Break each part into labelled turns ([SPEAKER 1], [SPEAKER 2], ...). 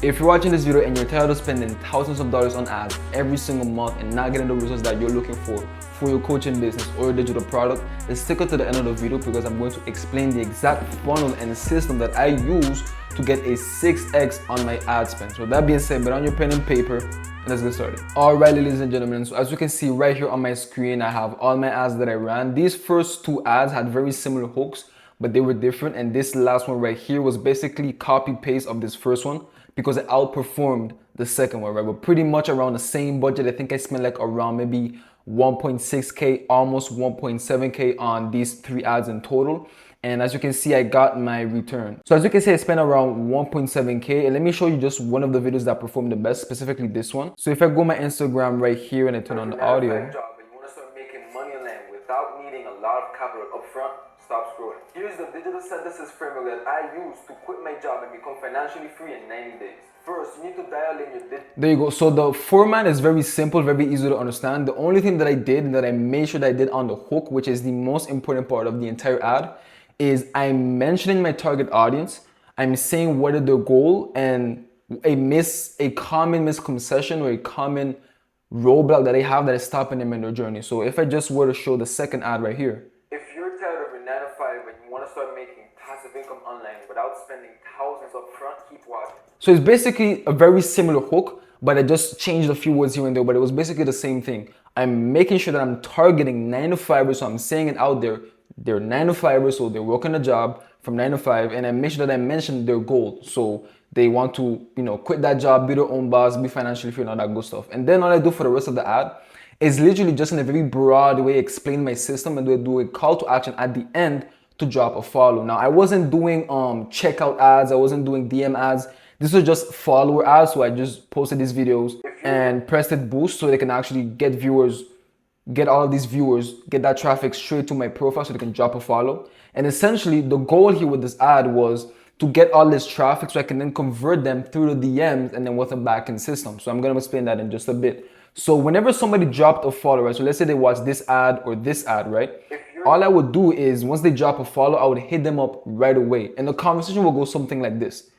[SPEAKER 1] If you're watching this video and you're tired of spending thousands of dollars on ads every single month and not getting the results that you're looking for your coaching business or your digital product, then stick it to the end of the video because I'm going to explain the exact funnel and system that I use to get a 6x on my ad spend. So that being said, get on your pen and paper and let's get started. Alright, ladies and gentlemen, so as you can see right here on my screen, I have all my ads that I ran. These first two ads had very similar hooks, but they were different, and this last one right here was basically copy paste of this first one, because it outperformed the second one, right? We're pretty much around the same budget. I think I spent like around maybe 1.6K, almost 1.7K on these three ads in total. And as you can see, I got my return. So as you can see, I spent around 1.7K. And let me show you just one of the videos that performed the best, specifically this one. So if I go my Instagram right here and I turn on the audio.
[SPEAKER 2] Job and you want to start making money online without needing a lot of capital upfront, stop scrolling. Here's the digital synthesis framework that I use to quit my job and become financially free in 90 days. First, you need to dial in your
[SPEAKER 1] There you go. So the format is very simple, very easy to understand. The only thing that I did, that I made sure that I did on the hook, which is the most important part of the entire ad, is I'm mentioning my target audience. I'm saying what is their goal and a common misconception or a common roadblock that they have that is stopping them in their journey. So if I just were to show the second ad right here.
[SPEAKER 2] If you're tired of your 9 to 5 and you want to start making passive income online without spending thousands up front, keep watching.
[SPEAKER 1] So it's basically a very similar hook, but I just changed a few words here and there, but it was basically the same thing. I'm making sure that I'm targeting 9 to 5ers, so I'm saying it out there. They're 9 to 5ers, so they're working a job from 9 to 5, and I make sure that I mention their goal. So they want to, quit that job, be their own boss, be financially free, and all that good stuff. And then all I do for the rest of the ad is literally just in a very broad way explain my system and do a call to action at the end to drop a follow. Now, I wasn't doing checkout ads, I wasn't doing DM ads. This was just follower ads, so I just posted these videos and pressed it boost so they can actually get viewers, get all of these viewers, get that traffic straight to my profile so they can drop a follow. And essentially, the goal here with this ad was to get all this traffic so I can then convert them through the DMs and then with a backend system. So I'm gonna explain that in just a bit. So whenever somebody dropped a follow, right? So let's say they watch this ad or this ad, right? All I would do is once they drop a follow, I would hit them up right away. And the conversation will go something like this.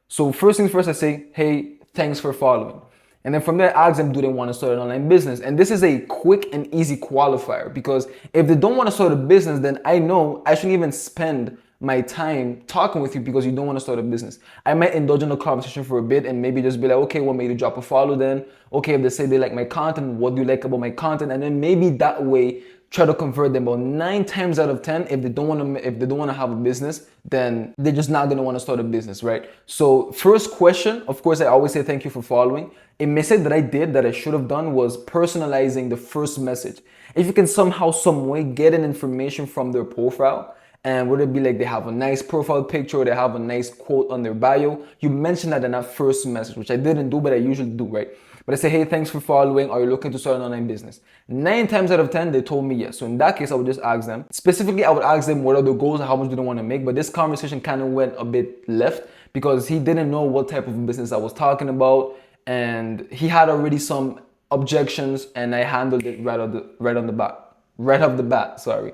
[SPEAKER 1] So first things first, I say, hey, thanks for following. And then from there, I ask them, do they want to start an online business? And this is a quick and easy qualifier, because if they don't want to start a business, then I know I shouldn't even spend my time talking with you because you don't want to start a business. I might indulge in a conversation for a bit and maybe just be like, okay, what made you drop a follow then? Okay, if they say they like my content, what do you like about my content? And then maybe that way try to convert them. About 9 times out of 10, if they don't want to have a business, then they're just not going to want to start a business, right? So first question, of course, I always say thank you for following. A mistake that I did that I should have done was personalizing the first message. If you can somehow, some way get an information from their profile, and would it be like they have a nice profile picture or they have a nice quote on their bio, you mention that in that first message, which I didn't do, but I usually do, right? But I say, hey, thanks for following. Are you looking to start an online business? 9 times out of 10, they told me yes. So in that case, I would just ask them. Specifically, I would ask them what are their goals and how much do they want to make. But this conversation kind of went a bit left because he didn't know what type of business I was talking about. And he had already some objections and I handled it right off the bat, sorry.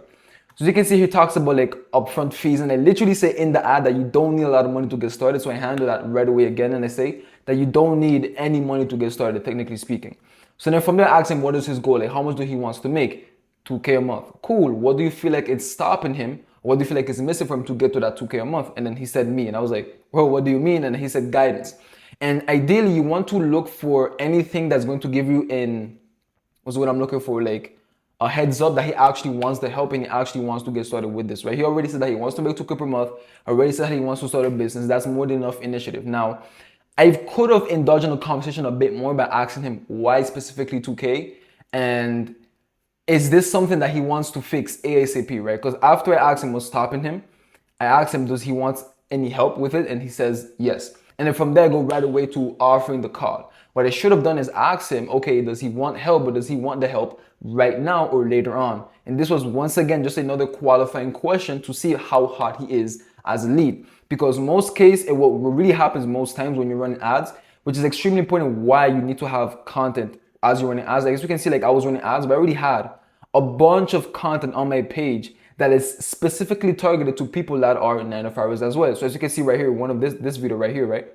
[SPEAKER 1] So you can see he talks about like upfront fees, and I literally say in the ad that you don't need a lot of money to get started. So I handle that right away again, and I say that you don't need any money to get started, technically speaking. So then from there, I ask him what is his goal, like how much do he wants to make? 2K a month. Cool. What do you feel like it's stopping him? What do you feel like is missing for him to get to that 2K a month? And then he said me, and I was like, well, what do you mean? And he said guidance. And ideally, you want to look for anything that's going to give you what's what I'm looking for, like a heads up that he actually wants the help and he actually wants to get started with this, right? He already said that he wants to make 2K per month, already said that he wants to start a business. That's more than enough initiative. Now, I could have indulged in the conversation a bit more by asking him why specifically 2K, and is this something that he wants to fix ASAP, right? Because after I asked him what's stopping him, I asked him, does he want any help with it? And he says yes. And then from there, I go right away to offering the call. What I should have done is ask him, okay, does he want help, but does he want the help right now or later on? And this was once again just another qualifying question to see how hot he is as a lead. Because most case, what really happens most times when you're running ads, which is extremely important why you need to have content as you're running ads. Like as you can see, like I was running ads, but I already had a bunch of content on my page that is specifically targeted to people that are 9 to 5ers as well. So as you can see right here, one of this video right here, right?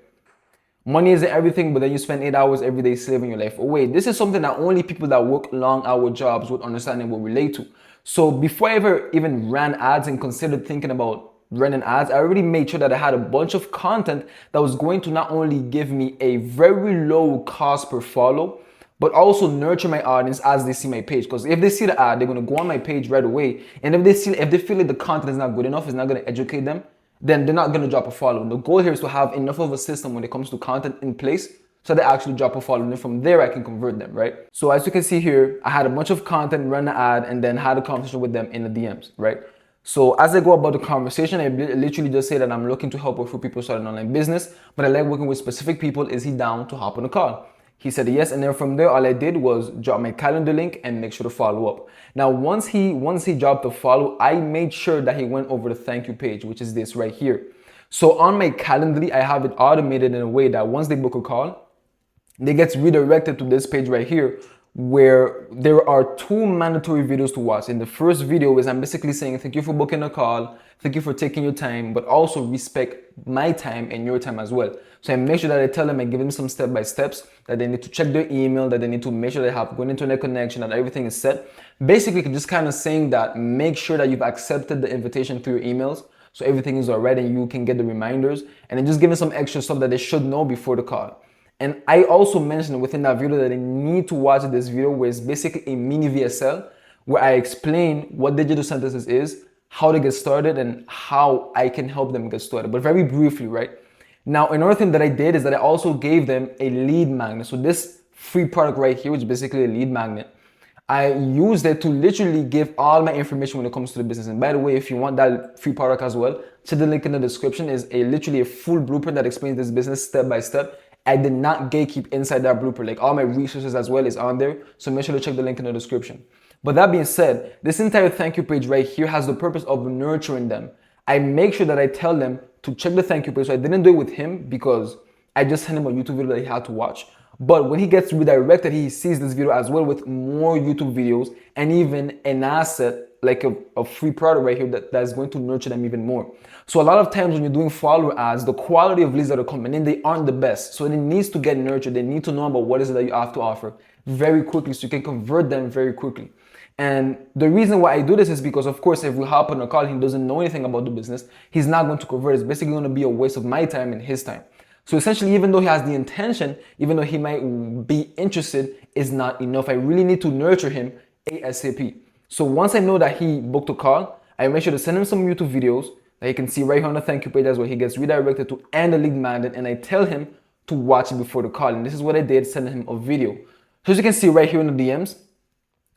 [SPEAKER 1] Money isn't everything, but then you spend 8 hours every day slaving your life away. This is something that only people that work long hour jobs would understand and will relate to. So before I ever even ran ads and considered thinking about running ads, I already made sure that I had a bunch of content that was going to not only give me a very low cost per follow, but also nurture my audience as they see my page. Because if they see the ad, they're gonna go on my page right away. And if they feel like the content is not good enough, it's not gonna educate them, then they're not gonna drop a follow. And the goal here is to have enough of a system when it comes to content in place so they actually drop a follow, and then from there I can convert them, right? So as you can see here, I had a bunch of content, run the ad, and then had a conversation with them in the DMs, right? So as I go about the conversation, I literally just say that I'm looking to help a few people start an online business, but I like working with specific people. Is he down to hop on a call? He said yes, and then from there, all I did was drop my calendar link and make sure to follow up. Now, once he dropped the follow, I made sure that he went over the thank you page, which is this right here. So on my Calendly, I have it automated in a way that once they book a call, they get redirected to this page right here, where there are 2 mandatory videos to watch. In the first video is I'm basically saying thank you for booking a call, thank you for taking your time, but also respect my time and your time as well. So I make sure that I tell them, I give them some step-by-steps, that they need to check their email, that they need to make sure they have good internet connection, that everything is set. Basically, just kind of saying that make sure that you've accepted the invitation through your emails, so everything is alright and you can get the reminders, and then just giving some extra stuff that they should know before the call. And I also mentioned within that video that they need to watch this video, where it's basically a mini VSL where I explain what digital synthesis is, how to get started, and how I can help them get started, but very briefly, right? Now, another thing that I did is that I also gave them a lead magnet. So this free product right here, which is basically a lead magnet, I used it to literally give all my information when it comes to the business. And by the way, if you want that free product as well, check the link in the description. Is literally a full blueprint that explains this business step by step. I did not gatekeep inside that blueprint. Like, all my resources as well is on there. So make sure to check the link in the description. But that being said, this entire thank you page right here has the purpose of nurturing them. I make sure that I tell them to check the thank you page. So I didn't do it with him because I just sent him a YouTube video that he had to watch. But when he gets redirected, he sees this video as well with more YouTube videos and even an asset like a free product right here that's going to nurture them even more. So a lot of times when you're doing follower ads, the quality of leads that are coming in, they aren't the best. So it needs to get nurtured. They need to know about what is it that you have to offer very quickly so you can convert them very quickly. And the reason why I do this is because, of course, if we hop on a call, he doesn't know anything about the business, he's not going to convert. It's basically going to be a waste of my time and his time. So essentially, even though he has the intention, even though he might be interested, is not enough. I really need to nurture him ASAP. So once I know that he booked a call, I make sure to send him some YouTube videos that you can see right here on the thank you page as well. He gets redirected to and the lead magnet, and I tell him to watch it before the call. And this is what I did, send him a video. So as you can see right here in the DMs,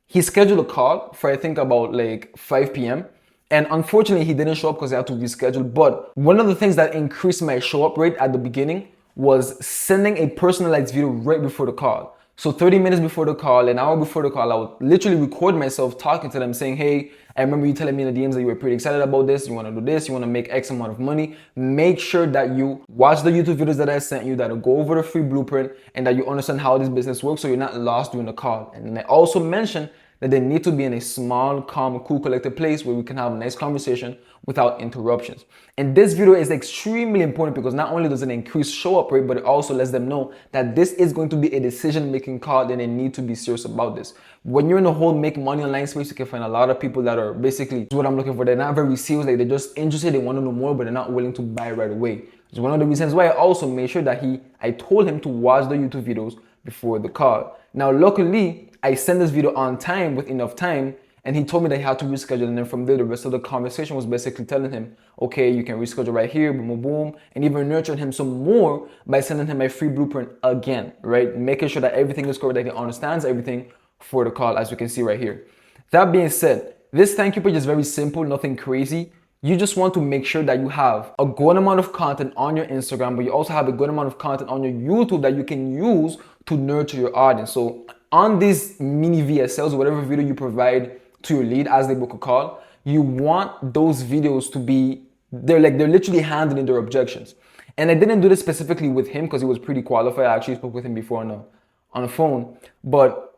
[SPEAKER 1] he scheduled a call for I think about like 5 p.m. And unfortunately, he didn't show up because I had to reschedule. But one of the things that increased my show up rate at the beginning was sending a personalized video right before the call. So 30 minutes before the call, an hour before the call, I would literally record myself talking to them saying, hey, I remember you telling me in the DMs that you were pretty excited about this. You want to do this. You want to make X amount of money. Make sure that you watch the YouTube videos that I sent you, that will go over the free blueprint, and that you understand how this business works so you're not lost during the call. And then I also mentioned that they need to be in a small, calm, cool, collected place where we can have a nice conversation without interruptions. And this video is extremely important because not only does it increase show up rate, but it also lets them know that this is going to be a decision-making call and they need to be serious about this. When you're in the whole make money online space, you can find a lot of people that are basically what I'm looking for. They're not very serious, like they're just interested, they want to know more, but they're not willing to buy right away. It's one of the reasons why I also made sure that I told him to watch the YouTube videos before the call. Now, luckily, I sent this video on time with enough time, and he told me that he had to reschedule. And then from there, the rest of the conversation was basically telling him, okay, you can reschedule right here, boom, boom, boom, and even nurturing him some more by sending him my free blueprint again, right? Making sure that everything is correct, that he understands everything for the call, as you can see right here. That being said, this thank you page is very simple, nothing crazy. You just want to make sure that you have a good amount of content on your Instagram, but you also have a good amount of content on your YouTube that you can use to nurture your audience. So on these mini VSLs, whatever video you provide to your lead as they book a call, you want those videos to be, they're literally handling their objections. And I didn't do this specifically with him because he was pretty qualified. I actually spoke with him before on the phone. But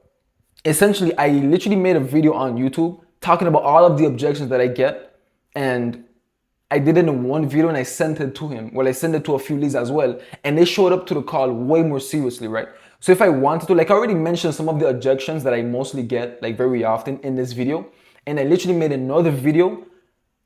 [SPEAKER 1] essentially, I literally made a video on YouTube talking about all of the objections that I get. And I did it in one video and I sent it to him. Well, I sent it to a few leads as well, and they showed up to the call way more seriously, right? So if I wanted to, like I already mentioned some of the objections that I mostly get like very often in this video, and I literally made another video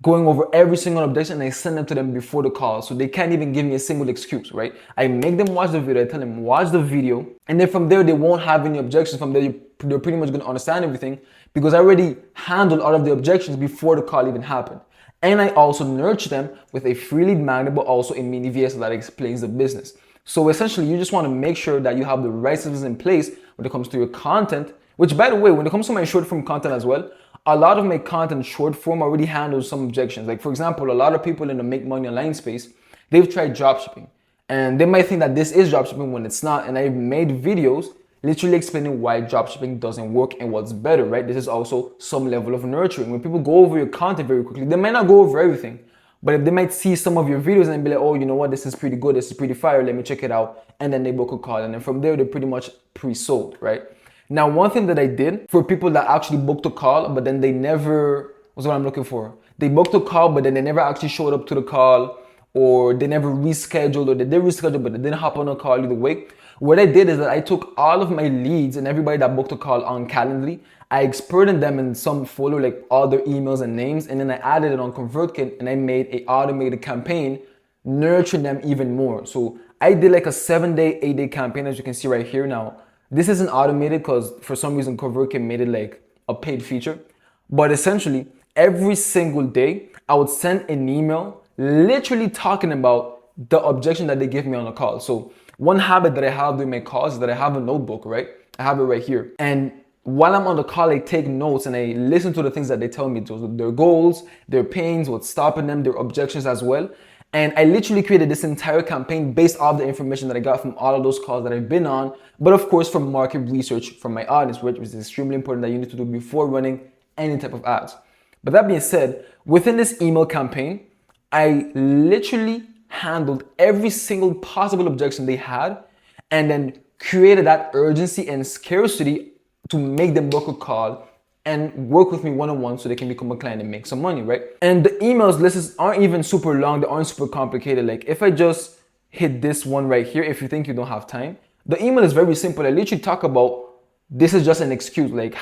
[SPEAKER 1] going over every single objection, and I send them to them before the call, so they can't even give me a single excuse, right? I make them watch the video, I tell them watch the video, and then from there they won't have any objections. From there they're pretty much gonna understand everything because I already handled all of the objections before the call even happened. And I also nurture them with a free lead magnet, but also a mini VS that explains the business. So essentially, you just want to make sure that you have the right systems in place when it comes to your content, which by the way, when it comes to my short form content as well, a lot of my content short form already handles some objections. Like for example, a lot of people in the make money online space, they've tried dropshipping and they might think that this is dropshipping when it's not. And I've made videos literally explaining why dropshipping doesn't work and what's better, right? This is also some level of nurturing. When people go over your content very quickly, they might not go over everything, but if they might see some of your videos and be like, oh, you know what, this is pretty good, this is pretty fire, let me check it out. And then they book a call. And then from there, they're pretty much pre-sold, right? Now, one thing that I did for people that actually booked a call, but then they never, what's what I'm looking for? They booked a call, but then they never actually showed up to the call, or they never rescheduled, or they did reschedule, but they didn't hop on a call either way. What I did is that I took all of my leads and everybody that booked a call on Calendly, I exported them in some folder, like all their emails and names, and then I added it on ConvertKit and I made an automated campaign, nurturing them even more. So I did like a 7-day, 8-day campaign, as you can see right here. Now, this isn't automated because for some reason ConvertKit made it like a paid feature. But essentially, every single day, I would send an email literally talking about the objection that they give me on a call. So one habit that I have during my calls is that I have a notebook, right? I have it right here. And while I'm on the call, I take notes and I listen to the things that they tell me, their goals, their pains, what's stopping them, their objections as well. And I literally created this entire campaign based off the information that I got from all of those calls that I've been on, but of course from market research from my audience, which is extremely important that you need to do before running any type of ads. But that being said, within this email campaign, I literally handled every single possible objection they had and then created that urgency and scarcity to make them book a call and work with me one-on-one so they can become a client and make some money, right? And the emails lists aren't even super long, they aren't super complicated. Like if I just hit this one right here, if you think you don't have time, the email is very simple. I literally talk about this is just an excuse, like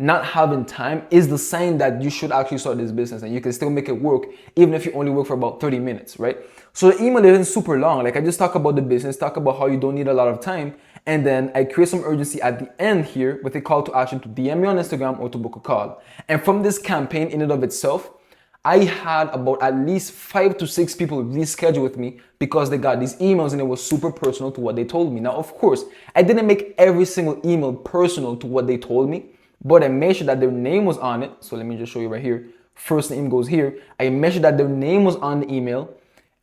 [SPEAKER 1] not having time is the sign that you should actually start this business and you can still make it work even if you only work for about 30 minutes, right? So the email isn't super long. Like I just talk about the business, talk about how you don't need a lot of time, and then I create some urgency at the end here with a call to action to DM me on Instagram or to book a call. And from this campaign in and of itself, I had about at least 5 to 6 people reschedule with me because they got these emails and it was super personal to what they told me. Now, of course, I didn't make every single email personal to what they told me, but I made sure that their name was on it. So let me just show you right here. First name goes here. I made sure that their name was on the email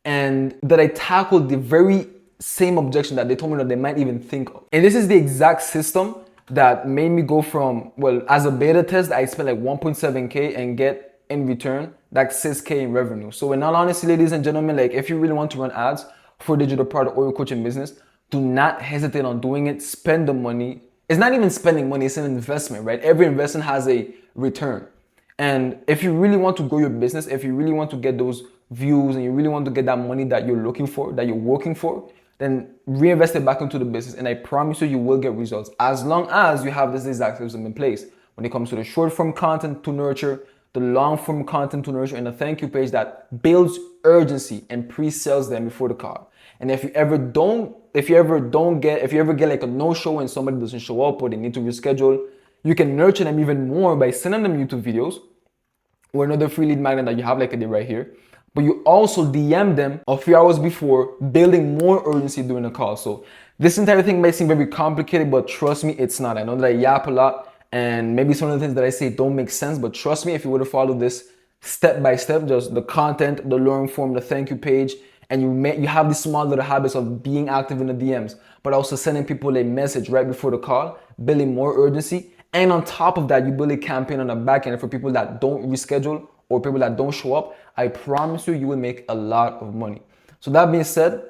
[SPEAKER 1] and that I tackled the very same objection that they told me that they might even think of. And this is the exact system that made me go from, well, as a beta test, I spent like 1.7K and get in return like 6K in revenue. So in all honesty, ladies and gentlemen, like if you really want to run ads for digital product or your coaching business, do not hesitate on doing it. Spend the money. It's not even spending money, it's an investment, right? Every investment has a return. And if you really want to grow your business, if you really want to get those views and you really want to get that money that you're looking for, that you're working for, then reinvest it back into the business. And I promise you, you will get results as long as you have this exact system in place. When it comes to the short form content to nurture, the long form content to nurture, and a thank you page that builds urgency and pre-sells them before the call. And if you ever get like a no-show and somebody doesn't show up or they need to reschedule, you can nurture them even more by sending them YouTube videos or another free lead magnet that you have like I did right here. But you also DM them a few hours before, building more urgency during the call. So this entire thing might seem very complicated, but trust me, it's not. I know that I yap a lot and maybe some of the things that I say don't make sense, but trust me, if you were to follow this step by step, just the content, the learn form, the thank you page, and you have these small little habits of being active in the DMs, but also sending people a message right before the call, building more urgency. And on top of that, you build a campaign on the back end for people that don't reschedule or people that don't show up. I promise you, you will make a lot of money. So that being said,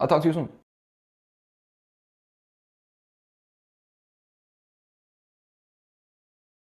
[SPEAKER 1] I'll talk to you soon.